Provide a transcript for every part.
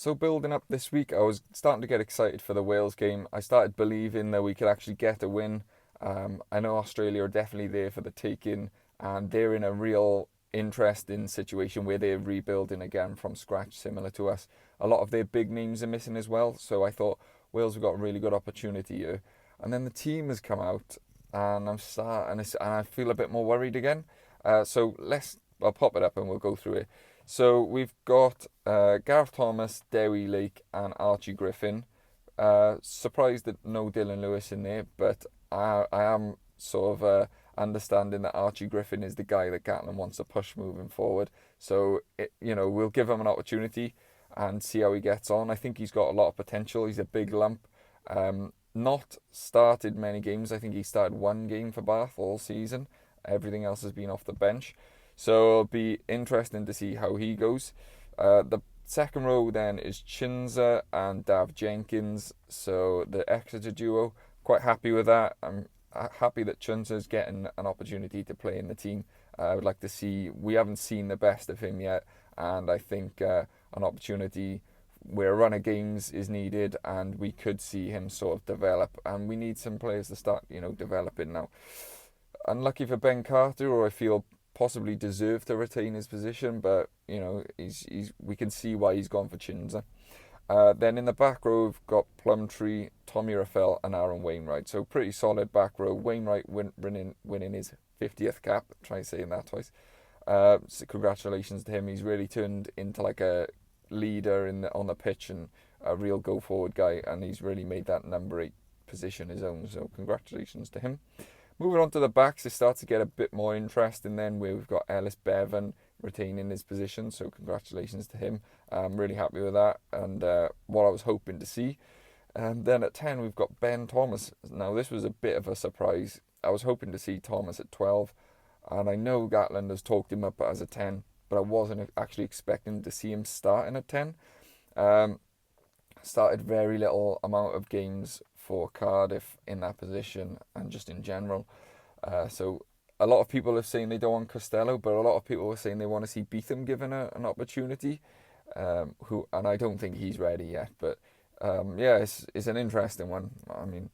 So building up this week, I was starting to get excited for the Wales game. I started believing that we could actually get a win. I know Australia are definitely there for the taking, and they're in a real interesting situation where they're rebuilding again from scratch, similar to us. A lot of their big names are missing as well, so I thought Wales have got a really good opportunity here. And then the team has come out, and and I feel a bit more worried again. I'll pop it up and we'll go through it. So we've got Gareth Thomas, Dewi Lake, and Archie Griffin. Surprised that no Dylan Lewis in there, but I am sort of understanding that Archie Griffin is the guy that Gatland wants to push moving forward. So we'll give him an opportunity and see how he gets on. I think he's got a lot of potential. He's a big lump. Not started many games. I think he started one game for Bath all season. Everything else has been off the bench. So it'll be interesting to see how he goes. The second row then is Chinza and Dav Jenkins. So the Exeter duo, quite happy with that. I'm happy that Chinza's getting an opportunity to play in the team. I would like to see, we haven't seen the best of him yet, and I think an opportunity where a run of games is needed and we could see him sort of develop, and we need some players to start developing now. Unlucky for Ben Carter, or I feel possibly deserved to retain his position, but he's we can see why he's gone for Chinza. Then in the back row we've got Plumtree, Tommy Raffel and Aaron Wainwright. So pretty solid back row. Wainwright winning his 50th cap. Try saying that twice. So congratulations to him. He's really turned into like a leader on the pitch and a real go forward guy, and he's really made that number 8 position his own. So congratulations to him. Moving on to the backs, it starts to get a bit more interesting then, where we've got Ellis Bevan retaining his position, so congratulations to him. I'm really happy with that, and what I was hoping to see. And then at 10 we've got Ben Thomas. Now this was a bit of a surprise. I was hoping to see Thomas at 12, and I know Gatland has talked him up as a 10, but I wasn't actually expecting to see him starting at 10. Started very little amount of games for Cardiff in that position and just in general. So a lot of people are saying they don't want Costello, but a lot of people are saying they want to see Beetham given an opportunity. And I don't think he's ready yet. But it's an interesting one. I mean,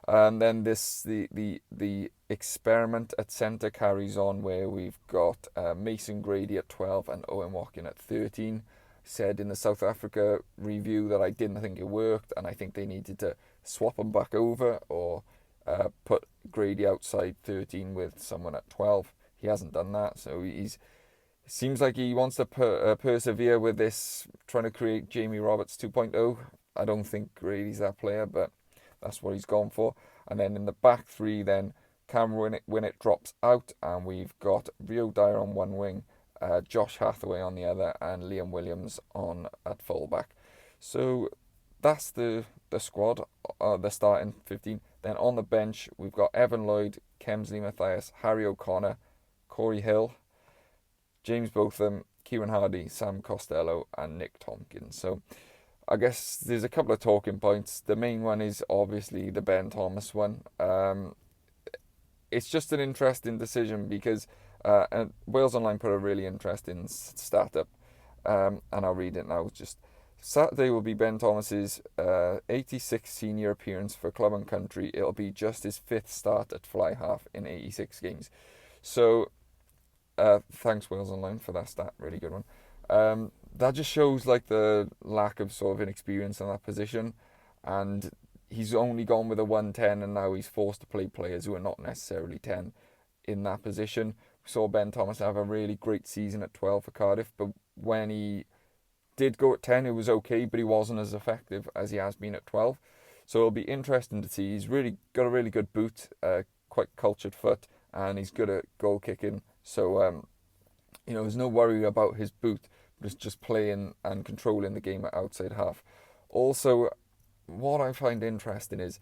and then the experiment at centre carries on, where we've got Mason Grady at 12 and Owen Watkin at 13. Said in the South Africa review that I didn't think it worked, and I think they needed to swap them back over or put Grady outside 13 with someone at 12. He hasn't done that, so it seems like he wants to persevere with this, trying to create Jamie Roberts 2.0. I don't think Grady's that player, but that's what he's gone for. And then in the back three, then Cameron Winnett drops out, and we've got Rio Dyer on one wing, Josh Hathaway on the other, and Liam Williams on at fullback. So that's the squad, the starting 15. Then on the bench we've got Evan Lloyd, Kemsley Mathias, Harry O'Connor, Corey Hill, James Botham, Kieran Hardy, Sam Costello and Nick Tompkins. So I guess there's a couple of talking points. The main one is obviously the Ben Thomas one. It's just an interesting decision because and Wales Online put a really interesting stat up, and I'll read it now. Just Saturday will be Ben Thomas's 86th senior appearance for club and country. It'll be just his 5th start at fly half in 86 games. So thanks Wales Online for that stat, really good one. That just shows like the lack of sort of inexperience in that position, and he's only gone with a 110, and now he's forced to play players who are not necessarily 10 in that position. We saw Ben Thomas have a really great season at 12 for Cardiff, but when he did go at 10, it was okay, but he wasn't as effective as he has been at 12. So it'll be interesting to see. He's really got a really good boot, quite cultured foot, and he's good at goal kicking. So, there's no worry about his boot, but it's just playing and controlling the game at outside half. Also, what I find interesting is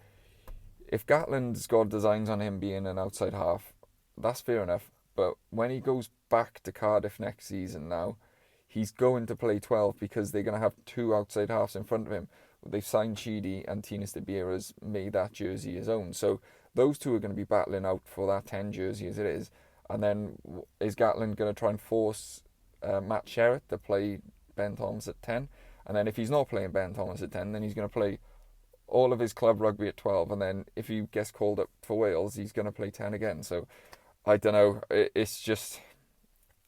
if Gatland's got designs on him being an outside half, that's fair enough. But when he goes back to Cardiff next season now, he's going to play 12 because they're going to have 2 outside halves in front of him. They've signed Sheedy, and Tinas de Beera's made that jersey his own. So those two are going to be battling out for that 10 jersey as it is. And then is Gatland going to try and force Matt Sherritt to play Ben Thomas at 10? And then if he's not playing Ben Thomas at 10, then he's going to play all of his club rugby at 12. And then if he gets called up for Wales, he's going to play 10 again. So I don't know. It's just,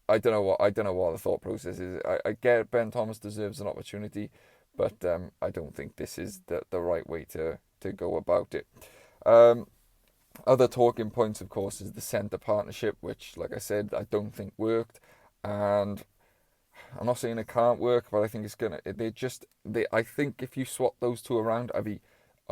I don't know what the thought process is. I get Ben Thomas deserves an opportunity, but I don't think this is the right way to go about it. Other talking points, of course, is the centre partnership, which, like I said, I don't think worked. And I'm not saying it can't work, but I think it's gonna. I think if you swap those two around, I'd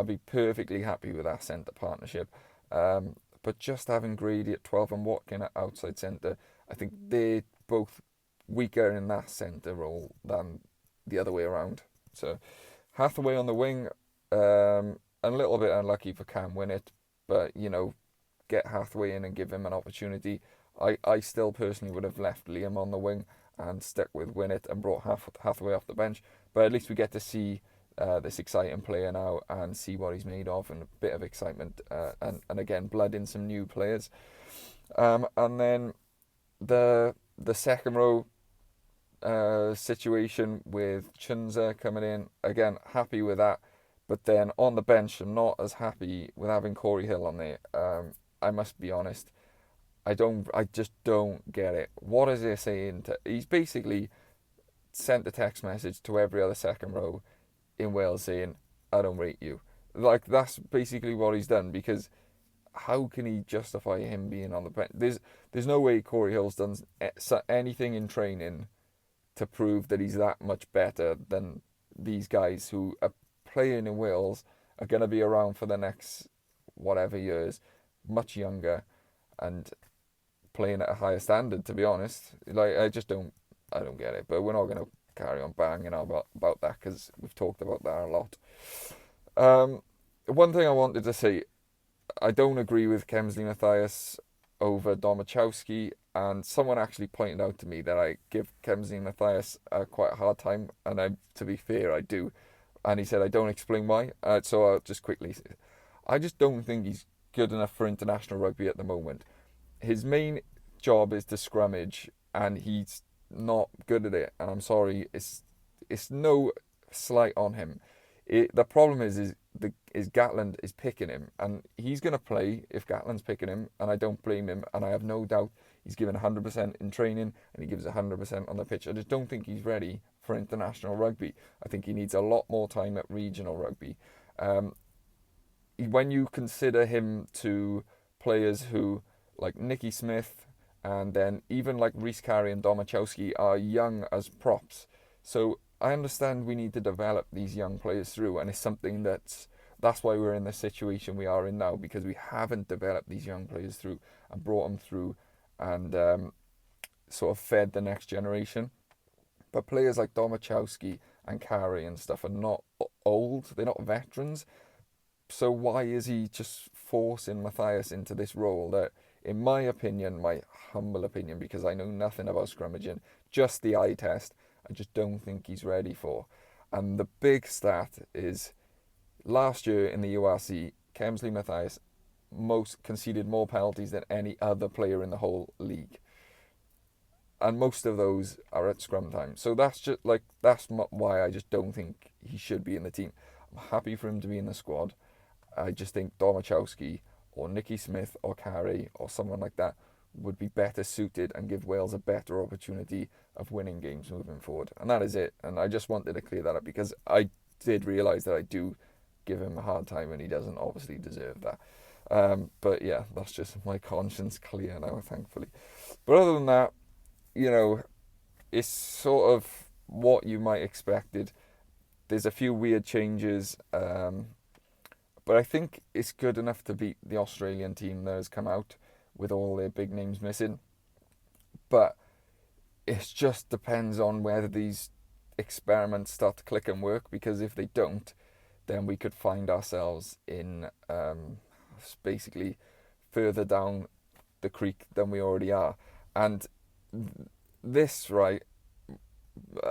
be perfectly happy with that centre partnership. But just having Grady at 12 and Watkin at outside centre, I think they're both weaker in that centre role than the other way around. So Hathaway on the wing, a little bit unlucky for Cam Winnett, but get Hathaway in and give him an opportunity. I still personally would have left Liam on the wing and stuck with Winnett and brought Hathaway off the bench. But at least we get to see this exciting player now and see what he's made of, and a bit of excitement and again blood in some new players. And then the second row situation with Chunza coming in, again happy with that. But then on the bench, I'm not as happy with having Corey Hill on there. I must be honest. I just don't get it. What is he saying? He's basically sent a text message to every other second row in Wales saying, I don't rate you. Like, that's basically what he's done, because how can he justify him being on the bench? There's no way Corey Hill's done anything in training to prove that he's that much better than these guys who are playing in Wales, are going to be around for the next whatever years, much younger, and playing at a higher standard, to be honest. Like, I don't get it. But we're not going to carry on banging about that, because we've talked about that a lot. One thing I wanted to say, I don't agree with Kemsley Mathias over Domachowski, and someone actually pointed out to me that I give Kemsley Mathias quite a hard time, and to be fair, I do. And he said I don't explain why, so I'll just quickly say, I just don't think he's good enough for international rugby at the moment. His main job is to scrummage, and he's not good at it. And I'm sorry, it's no slight on him. The problem is Gatland is picking him, and he's going to play if Gatland's picking him, and I don't blame him. And I have no doubt he's given 100% in training, and he gives 100% on the pitch. I just don't think he's ready for international rugby. I think he needs a lot more time at regional rugby. When you consider him to players who, like Nicky Smith, and then even like Rhys Carey and Domachowski, are young as props. So I understand we need to develop these young players through, and it's something that's why we're in the situation we are in now, because we haven't developed these young players through and brought them through and sort of fed the next generation. But players like Domachowski and Carey and stuff are not old, they're not veterans. So why is he just forcing Mathias into this role that, in my opinion, my humble opinion, because I know nothing about scrummaging, just the eye test, I just don't think he's ready for. And the big stat is, last year in the URC, Kemsley Mathias conceded more penalties than any other player in the whole league. And most of those are at scrum time. So that's why I just don't think he should be in the team. I'm happy for him to be in the squad. I just think Domachowski or Nicky Smith or Carey or someone like that would be better suited and give Wales a better opportunity of winning games moving forward. And that is it. And I just wanted to clear that up, because I did realise that I do give him a hard time, and he doesn't obviously deserve that. But yeah, that's just my conscience clear now, thankfully. But other than that, it's sort of what you might expected. There's a few weird changes, but I think it's good enough to beat the Australian team that has come out with all their big names missing. But it just depends on whether these experiments start to click and work, because if they don't, then we could find ourselves in basically further down the creek than we already are. And this, right,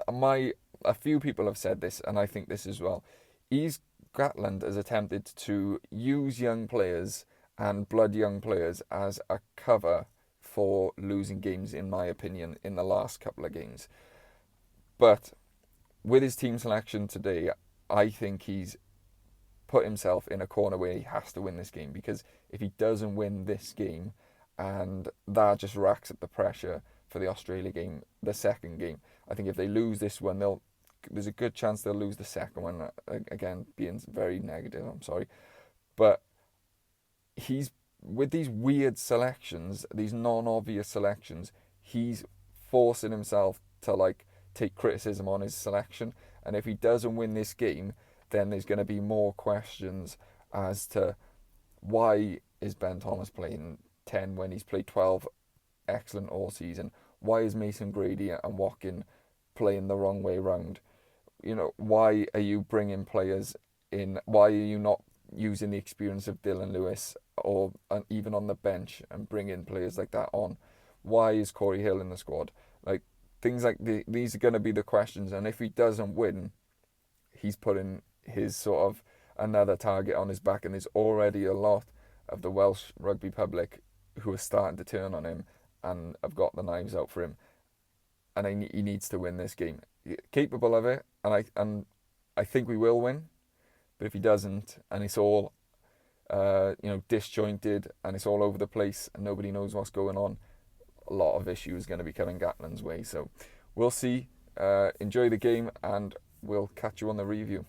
a few people have said this, and I think this as well. Gatland has attempted to use young players and blood young players as a cover for losing games, in my opinion, in the last couple of games. But with his team selection today, I think he's put himself in a corner where he has to win this game, because if he doesn't win this game, and that just racks up the pressure for the Australia game, the second game. I think if they lose this one, there's a good chance they'll lose the second one. Again, being very negative, I'm sorry, but he's with these weird selections, these non-obvious selections, he's forcing himself to like take criticism on his selection. And if he doesn't win this game, then there's going to be more questions as to why is Ben Thomas playing 10 when he's played 12 excellent all season? Why is Mason Grady and Watkin playing the wrong way round? You know, why are you bringing players in? Why are you not using the experience of Dylan Lewis, or even on the bench, and bringing players like that on? Why is Corey Hill in the squad? Like, things like these are going to be the questions. And if he doesn't win, he's putting his sort of another target on his back. And there's already a lot of the Welsh rugby public who are starting to turn on him and have got the knives out for him. And he needs to win this game. Capable of it, and I think we will win. But if he doesn't, and it's all disjointed, and it's all over the place, and nobody knows what's going on, a lot of issues going to be coming Gatland's way. So we'll see. Enjoy the game, and we'll catch you on the review.